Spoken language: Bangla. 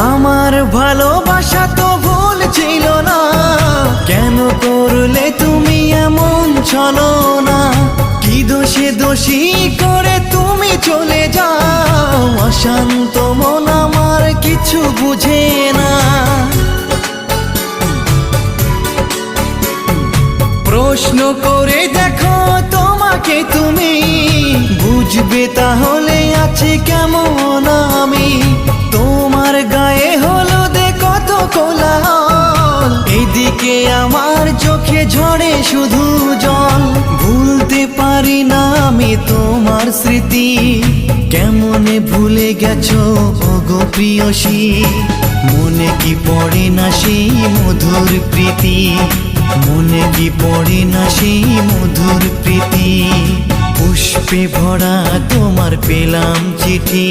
আমার ভালোবাসা তো ভুল ছিল না, কেন করলে তুমি এমন ছলনা? কি দোষে দোষী করে তুমি চলে যাও? অশান্ত মন আমার কিছু বুঝে না। প্রশ্ন করে দেখো তোমাকে তুমি, বুঝবে তাহলে আছে কেমন আমি। তোমার গায়ে হলুদে কত কোলাহল, এদিকে আমার চোখে ঝরে শুধু জল। ভুলতে পারি না আমি তোমার স্মৃতি, কেমনে ভুলে গেছো ওগো প্রিয়সী। মনে কি পড়ে না সেই মধুর প্রীতি, মনে কি পড়ে না সেই মধুর প্রীতি। পুষ্পে ভরা তোমার পেলাম চিঠি।